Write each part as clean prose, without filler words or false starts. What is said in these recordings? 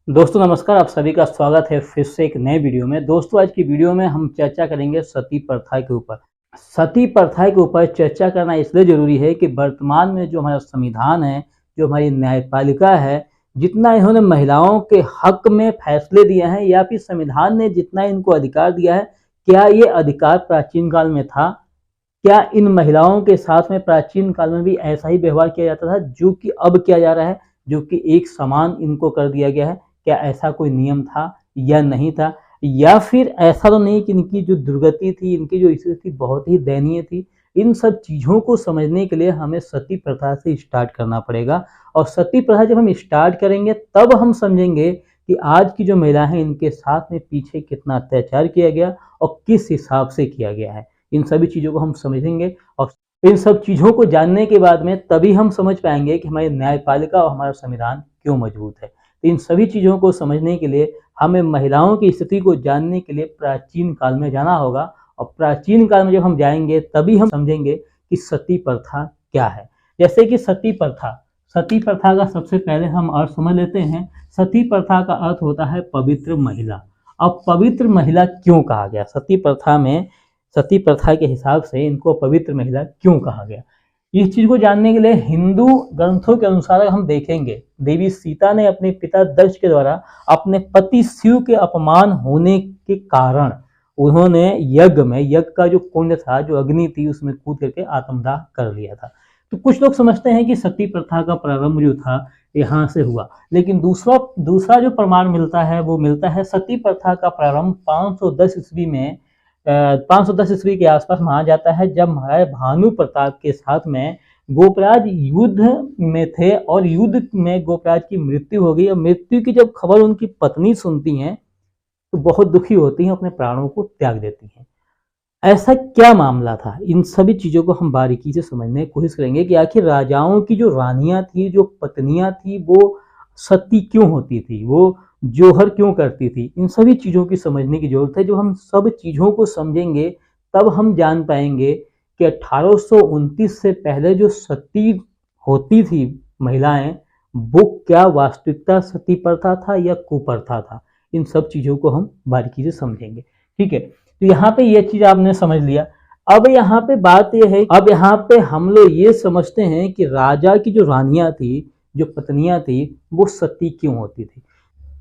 दोस्तों नमस्कार, आप सभी का स्वागत है फिर से एक नए वीडियो में। दोस्तों आज की वीडियो में हम चर्चा करेंगे सती प्रथा के ऊपर। सती प्रथा के ऊपर चर्चा करना इसलिए ज़रूरी है कि वर्तमान में जो हमारा संविधान है, जो हमारी न्यायपालिका है, जितना इन्होंने महिलाओं के हक में फैसले दिए हैं या फिर संविधान ने जितना इनको अधिकार दिया है, क्या ये अधिकार प्राचीन काल में था? क्या इन महिलाओं के साथ में प्राचीन काल में भी ऐसा ही व्यवहार किया जाता था जो कि अब किया जा रहा है, जो कि एक समान इनको कर दिया गया है? क्या ऐसा कोई नियम था या नहीं था? या फिर ऐसा तो नहीं कि इनकी जो दुर्गति थी, इनकी जो स्थिति थी बहुत ही दयनीय थी? इन सब चीज़ों को समझने के लिए हमें सती प्रथा से स्टार्ट करना पड़ेगा। और सती प्रथा जब हम स्टार्ट करेंगे तब हम समझेंगे कि आज की जो महिला है इनके साथ में पीछे कितना अत्याचार किया गया और किस हिसाब से किया गया है। इन सभी चीज़ों को हम समझेंगे और इन सब चीज़ों को जानने के बाद में तभी हम समझ पाएंगे कि हमारी न्यायपालिका और हमारा संविधान क्यों मजबूत है। तो इन सभी चीज़ों को समझने के लिए हमें महिलाओं की स्थिति को जानने के लिए प्राचीन काल में जाना होगा। और प्राचीन काल में जब हम जाएंगे तभी हम समझेंगे कि सती प्रथा क्या है। जैसे कि सती प्रथा का सबसे पहले हम अर्थ समझ लेते हैं। सती प्रथा का अर्थ होता है पवित्र महिला। अब पवित्र महिला क्यों कहा गया? सती प्रथा के हिसाब से इनको पवित्र महिला क्यों कहा गया? इस चीज को जानने के लिए हिंदू ग्रंथों के अनुसार हम देखेंगे, देवी सीता ने अपने पिता दक्ष के द्वारा अपने पति शिव के अपमान होने के कारण उन्होंने यज्ञ का जो कुंड था, जो अग्नि थी, उसमें कूद करके आत्मदाह कर लिया था। तो कुछ लोग समझते हैं कि सती प्रथा का प्रारंभ जो था यहाँ से हुआ, लेकिन दूसरा जो प्रमाण मिलता है वो मिलता है सती प्रथा का प्रारंभ 510 ईस्वी में 510 ईस्वी के आसपास माना जाता है, जब महाराज भानु प्रताप के साथ में गोपराज युद्ध में थे और युद्ध में गोपराज की मृत्यु हो गई। और मृत्यु की जब खबर उनकी पत्नी सुनती हैं तो बहुत दुखी होती हैं, अपने प्राणों को त्याग देती हैं। ऐसा क्या मामला था? इन सभी चीज़ों को हम बारीकी से समझने की कोशिश करेंगे कि आखिर राजाओं की जो रानियां थी, जो पत्नियां थी, वो सती क्यों होती थी, वो जोहर क्यों करती थी। इन सभी चीज़ों की समझने की जरूरत है। जो हम सब चीज़ों को समझेंगे तब हम जान पाएंगे कि 1829 से पहले जो सती होती थी महिलाएं, वो क्या वास्तविकता सती प्रथा था या कुप्रथा था। इन सब चीज़ों को हम बारीकी से समझेंगे। ठीक है, तो यहाँ पे ये चीज आपने समझ लिया। अब यहाँ पे बात ये है, अब यहाँ पे हम लोग ये समझते हैं कि राजा की जो रानियां थी, जो पत्नियां थी, वो सती क्यों होती थी।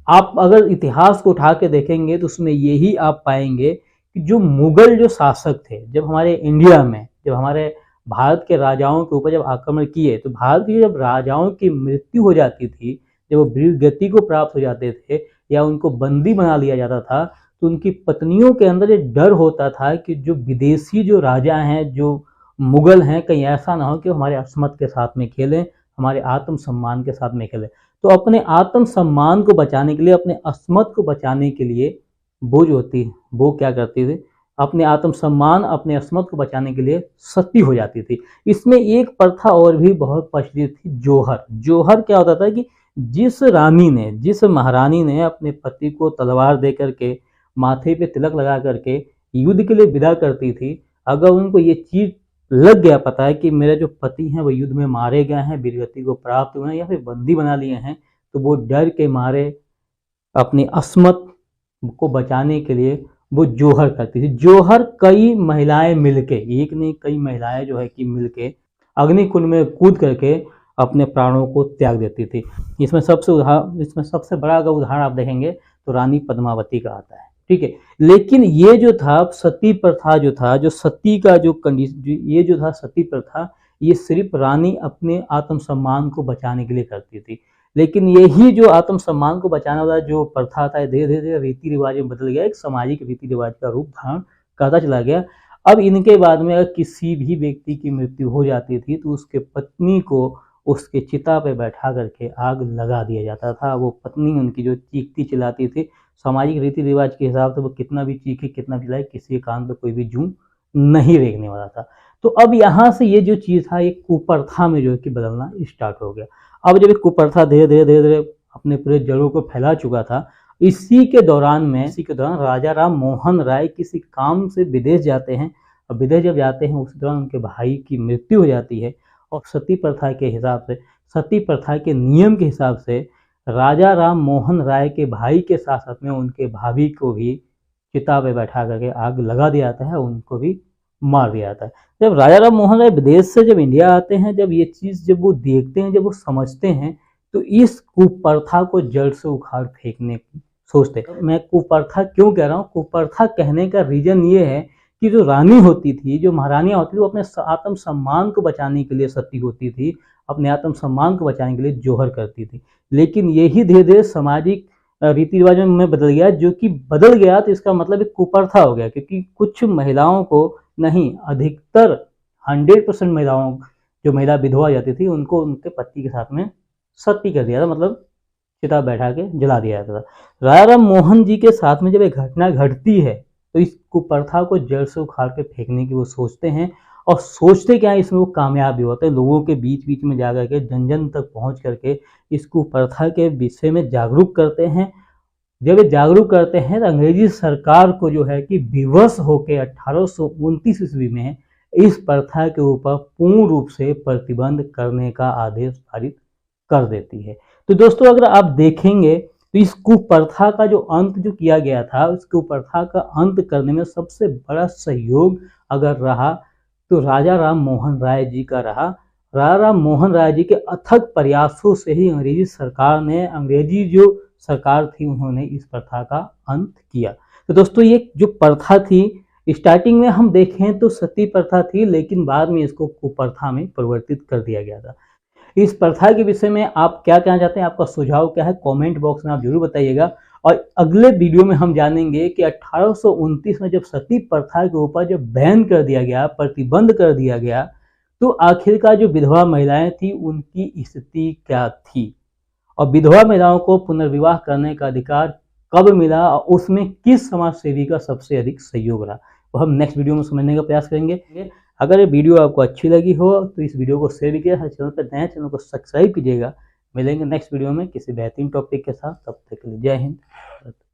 आप अगर इतिहास को उठा के देखेंगे तो उसमें यही आप पाएंगे कि जो मुगल जो शासक थे, जब हमारे इंडिया में, जब हमारे भारत के राजाओं के ऊपर जब आक्रमण किए, तो भारत के जब राजाओं की मृत्यु हो जाती थी, जब वो वीर गति को प्राप्त हो जाते थे या उनको बंदी बना लिया जाता था, तो उनकी पत्नियों के अंदर ये डर होता था कि जो विदेशी जो राजा हैं, जो मुगल हैं, कहीं ऐसा ना हो कि हमारे अस्मत के साथ में खेलें, हमारे आत्म सम्मान के साथ में खेलें। तो अपने आत्म सम्मान को बचाने के लिए, अपने अस्मत को बचाने के लिए वो जो होती है वो क्या करती थी, अपने आत्म सम्मान, अपने अस्मत को बचाने के लिए सती हो जाती थी। इसमें एक प्रथा और भी बहुत प्रचलित थी, जोहर। जोहर क्या होता था कि जिस रानी ने, जिस महारानी ने अपने पति को तलवार दे करके, माथे पे तिलक लगा करके युद्ध के लिए विदा करती थी, अगर उनको ये चीज लग गया पता है कि मेरे जो पति हैं वो युद्ध में मारे गए हैं, वीरगति को प्राप्त हुए हैं या फिर बंदी बना लिए हैं, तो वो डर के मारे अपनी अस्मत को बचाने के लिए वो जोहर करती थी। जोहर कई महिलाएं मिलके, एक नहीं कई महिलाएं जो है कि मिलके अग्निकुंड में कूद करके अपने प्राणों को त्याग देती थी। इसमें सबसे बड़ा अगर उदाहरण आप देखेंगे तो रानी पद्मावती का आता है। ठीक है, लेकिन ये जो था सती प्रथा, जो था, जो सती का जो कंडीशन, ये जो था सती प्रथा, ये सिर्फ रानी अपने आत्मसम्मान को बचाने के लिए करती थी। लेकिन यही जो आत्मसम्मान को बचाने वाला जो प्रथा था, धीरे धीरे रीति रिवाज में बदल गया, एक सामाजिक रीति रिवाज का रूप धारण करता चला गया। अब इनके बाद में अगर किसी भी व्यक्ति की मृत्यु हो जाती थी तो उसके पत्नी को उसके चिता पे बैठा करके आग लगा दिया जाता था। वो पत्नी उनकी जो चीखती चिल्लाती थी, सामाजिक रीति रिवाज के हिसाब से वो कितना भी चीखे, कितना भी चिल्लाए, किसी के कान पे कोई भी जूं नहीं रेंगने वाला था। तो अब यहाँ से ये जो चीज था, ये कुप्रथा में जो है कि बदलना स्टार्ट हो गया। अब जब कुप्रथा धीरे धीरे अपने पूरे जड़ों को फैला चुका था, इसी के दौरान राजा राम मोहन राय किसी काम से विदेश जाते हैं। और विदेश जब जाते हैं उस दौरान उनके भाई की मृत्यु हो जाती है। और सती प्रथा के हिसाब से, सती प्रथा के नियम के हिसाब से राजा राम मोहन राय के भाई के साथ साथ में उनके भाभी को भी चिता पे बैठा करके आग लगा दिया जाता है, उनको भी मार दिया जाता है। जब राजा राम मोहन राय विदेश से जब इंडिया आते हैं, जब ये चीज़ जब वो देखते हैं, जब वो समझते हैं, तो इस कुप्रथा को जड़ से उखाड़ फेंकने की सोचते हैं। मैं कुप्रथा क्यों कह रहा हूँ, कुप्रथा कहने का रीजन ये है कि जो रानी होती थी, जो महारानियाँ होती थी, वो अपने आत्म सम्मान को बचाने के लिए सती होती थी, अपने आत्म सम्मान को बचाने के लिए जोहर करती थी। लेकिन यही धीरे धीरे सामाजिक रीति रिवाजों में बदल गया, जो कि बदल गया तो इसका मतलब एक कुप्रथा हो गया, क्योंकि कुछ महिलाओं को नहीं, अधिकतर 100% महिलाओं, जो महिला विधवा जाती थी, उनको उनके पति के साथ में सती कर दिया था, मतलब चिता बैठा के जला दिया जाता था। राजा राम मोहन जी के साथ में जब एक घटना घटती है, तो इस कुप्रथा को जड़ से उखाड़ के फेंकने की वो सोचते हैं, और सोचते क्या है, इसमें वो कामयाब भी होते हैं। लोगों के बीच बीच में जा करके, जन जन तक पहुंच करके इस कुप्रथा के विषय में जागरूक करते हैं। जब ये जागरूक करते हैं तो अंग्रेजी सरकार को जो है कि विवश होकर 1829 ईस्वी में इस प्रथा के ऊपर पूर्ण रूप से प्रतिबंध करने का आदेश पारित कर देती है। तो दोस्तों, अगर आप देखेंगे तो इस कुप्रथा का जो अंत जो किया गया था, उस कुप्रथा का अंत करने में सबसे बड़ा सहयोग अगर रहा तो राजा राम मोहन राय जी का रहा। राजा राम मोहन राय जी के अथक प्रयासों से ही अंग्रेजी सरकार ने, अंग्रेजी जो सरकार थी, उन्होंने इस प्रथा का अंत किया। तो दोस्तों, ये जो प्रथा थी, स्टार्टिंग में हम देखें तो सती प्रथा थी, लेकिन बाद में इसको कुप्रथा में परिवर्तित कर दिया गया था। इस प्रथा के विषय में आप क्या कहना चाहते हैं, आपका सुझाव क्या है, कमेंट बॉक्स में आप जरूर बताइएगा। और अगले वीडियो में हम जानेंगे कि 1829 में जब सती प्रथा के ऊपर जब बैन कर दिया गया, प्रतिबंध कर दिया गया, तो आखिरकार जो विधवा महिलाएं थी, उनकी स्थिति क्या थी, और विधवा महिलाओं को पुनर्विवाह करने का अधिकार कब मिला, और उसमें किस समाज सेवी का सबसे अधिक सहयोग रहा, वो हम नेक्स्ट वीडियो में समझने का प्रयास करेंगे। अगर ये वीडियो आपको अच्छी लगी हो तो इस वीडियो को शेयर कीजिए, चैनल पर नए चैनल को सब्सक्राइब कीजिएगा। मिलेंगे नेक्स्ट वीडियो में किसी बेहतरीन टॉपिक के साथ, तब तक के लिए जय हिंद।